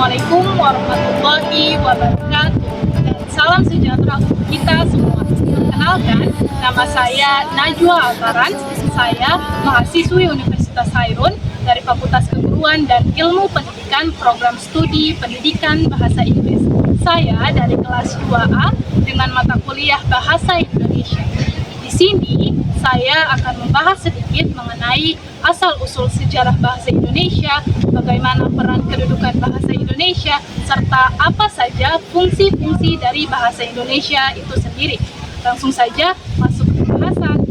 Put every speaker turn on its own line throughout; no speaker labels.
Assalamualaikum warahmatullahi wabarakatuh. Dan salam sejahtera untuk kita semua. Perkenalkan, nama saya Najwa Altaran. Saya mahasiswi Universitas Hairun dari Fakultas Keguruan dan Ilmu Pendidikan Program Studi Pendidikan Bahasa Inggris. Saya dari kelas 2A dengan mata kuliah Bahasa Indonesia. Di sini saya akan membahas sedikit mengenai asal-usul sejarah bahasa Indonesia, bagaimana peran kedudukan bahasa Indonesia, serta apa saja fungsi-fungsi dari bahasa Indonesia itu sendiri. Langsung saja masuk ke pembahasan.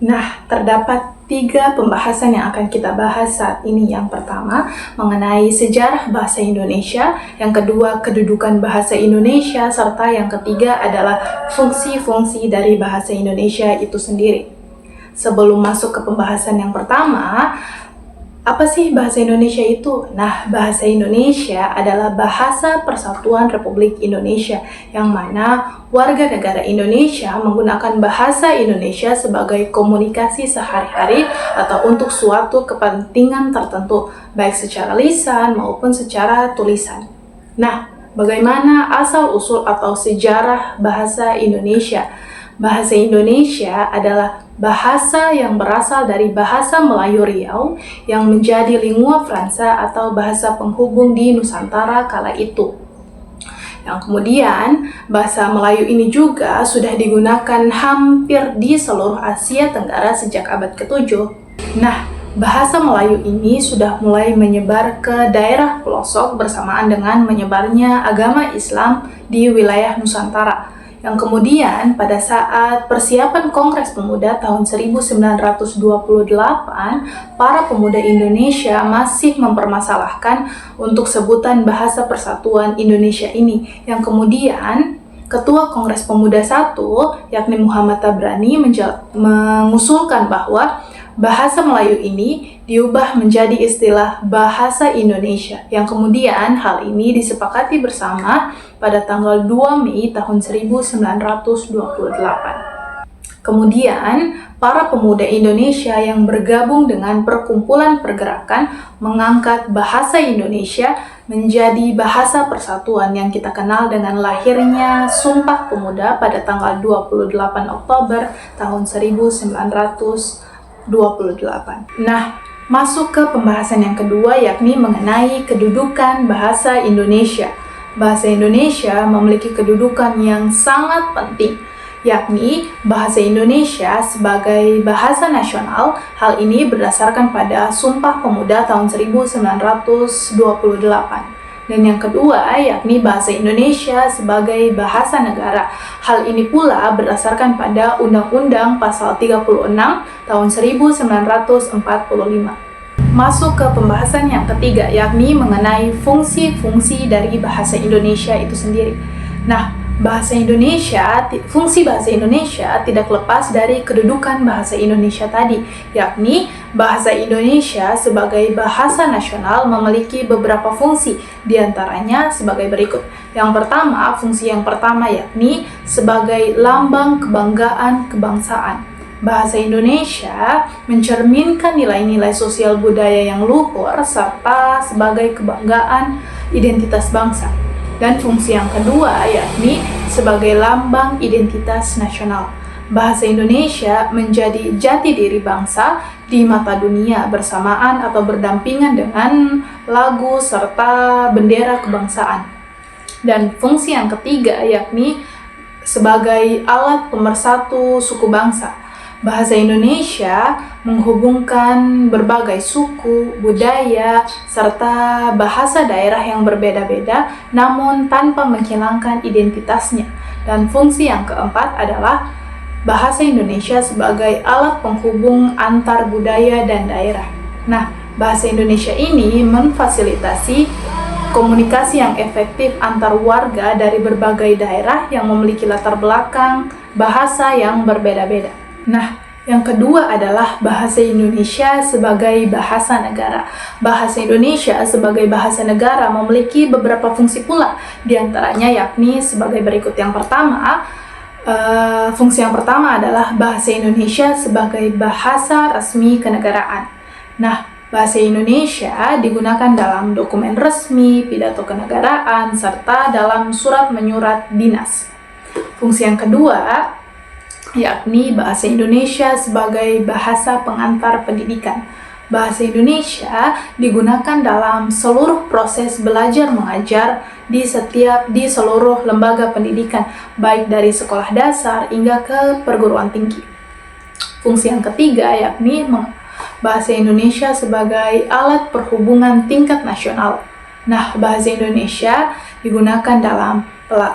Nah, terdapat 3 pembahasan yang akan kita bahas saat ini. Yang pertama, mengenai sejarah bahasa Indonesia. Yang kedua, kedudukan bahasa Indonesia. Serta yang ketiga adalah fungsi-fungsi dari bahasa Indonesia itu sendiri. Sebelum masuk ke pembahasan yang pertama, apa sih bahasa Indonesia itu? Nah, bahasa Indonesia adalah bahasa Persatuan Republik Indonesia, yang mana warga negara Indonesia menggunakan bahasa Indonesia sebagai komunikasi sehari-hari atau untuk suatu kepentingan tertentu, baik secara lisan maupun secara tulisan. Nah, bagaimana asal-usul atau sejarah bahasa Indonesia? Bahasa Indonesia adalah bahasa yang berasal dari bahasa Melayu Riau yang menjadi lingua franca atau bahasa penghubung di Nusantara kala itu. Yang kemudian, bahasa Melayu ini juga sudah digunakan hampir di seluruh Asia Tenggara sejak abad ke-7. Nah, bahasa Melayu ini sudah mulai menyebar ke daerah pelosok bersamaan dengan menyebarnya agama Islam di wilayah Nusantara. Yang kemudian pada saat persiapan Kongres Pemuda tahun 1928, para pemuda Indonesia masih mempermasalahkan untuk sebutan bahasa persatuan Indonesia ini. Yang kemudian Ketua Kongres Pemuda I, yakni Muhammad Tabrani, mengusulkan bahwa bahasa Melayu ini diubah menjadi istilah bahasa Indonesia, yang kemudian hal ini disepakati bersama pada tanggal 2 Mei tahun 1928. Kemudian, para pemuda Indonesia yang bergabung dengan perkumpulan pergerakan mengangkat bahasa Indonesia menjadi bahasa persatuan yang kita kenal dengan lahirnya Sumpah Pemuda pada tanggal 28 Oktober tahun 1928. Nah, masuk ke pembahasan yang kedua, yakni mengenai kedudukan bahasa Indonesia. Bahasa Indonesia memiliki kedudukan yang sangat penting, yakni bahasa Indonesia sebagai bahasa nasional. Hal ini berdasarkan pada Sumpah Pemuda tahun 1928. Dan yang kedua, yakni bahasa Indonesia sebagai bahasa negara. Hal ini pula berdasarkan pada Undang-Undang Pasal 36 tahun 1945. Masuk ke pembahasan yang ketiga, yakni mengenai fungsi-fungsi dari bahasa Indonesia itu sendiri. Nah, fungsi bahasa Indonesia tidak lepas dari kedudukan bahasa Indonesia tadi, yakni bahasa Indonesia sebagai bahasa nasional memiliki beberapa fungsi, diantaranya sebagai berikut. Fungsi yang pertama yakni sebagai lambang kebanggaan kebangsaan. Bahasa Indonesia mencerminkan nilai-nilai sosial budaya yang luhur serta sebagai kebanggaan identitas bangsa. Dan fungsi yang kedua yakni sebagai lambang identitas nasional. Bahasa Indonesia menjadi jati diri bangsa di mata dunia bersamaan atau berdampingan dengan lagu serta bendera kebangsaan. Dan fungsi yang ketiga yakni sebagai alat pemersatu suku bangsa. Bahasa Indonesia menghubungkan berbagai suku, budaya, serta bahasa daerah yang berbeda-beda, namun tanpa menghilangkan identitasnya. Dan fungsi yang keempat adalah bahasa Indonesia sebagai alat penghubung antar budaya dan daerah. Nah, bahasa Indonesia ini memfasilitasi komunikasi yang efektif antar warga dari berbagai daerah yang memiliki latar belakang bahasa yang berbeda-beda. Nah, yang kedua adalah bahasa Indonesia sebagai bahasa negara. Bahasa Indonesia sebagai bahasa negara memiliki beberapa fungsi pula, diantaranya yakni sebagai berikut. Fungsi yang pertama adalah bahasa Indonesia sebagai bahasa resmi kenegaraan. Nah, Bahasa Indonesia digunakan dalam dokumen resmi, pidato kenegaraan, serta dalam surat menyurat dinas. Fungsi yang kedua, yakni bahasa Indonesia sebagai bahasa pengantar pendidikan. Bahasa Indonesia digunakan dalam seluruh proses belajar mengajar di seluruh lembaga pendidikan, baik dari sekolah dasar hingga ke perguruan tinggi. Fungsi yang ketiga yakni bahasa Indonesia sebagai alat perhubungan tingkat nasional. Nah, bahasa Indonesia digunakan dalam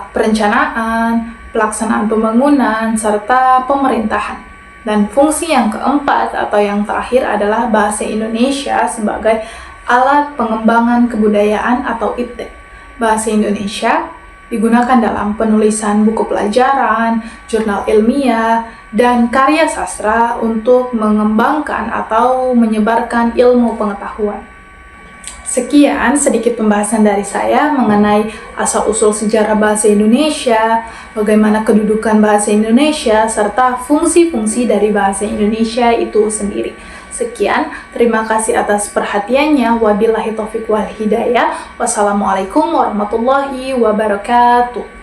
perencanaan, pelaksanaan pembangunan, serta pemerintahan. Dan fungsi yang keempat atau yang terakhir adalah bahasa Indonesia sebagai alat pengembangan kebudayaan atau iptek. Bahasa Indonesia digunakan dalam penulisan buku pelajaran, jurnal ilmiah, dan karya sastra untuk mengembangkan atau menyebarkan ilmu pengetahuan. Sekian sedikit pembahasan dari saya mengenai asal-usul sejarah bahasa Indonesia, bagaimana kedudukan bahasa Indonesia, serta fungsi-fungsi dari bahasa Indonesia itu sendiri. Sekian, terima kasih atas perhatiannya. Wabillahi taufiq wal hidayah. Wassalamualaikum warahmatullahi wabarakatuh.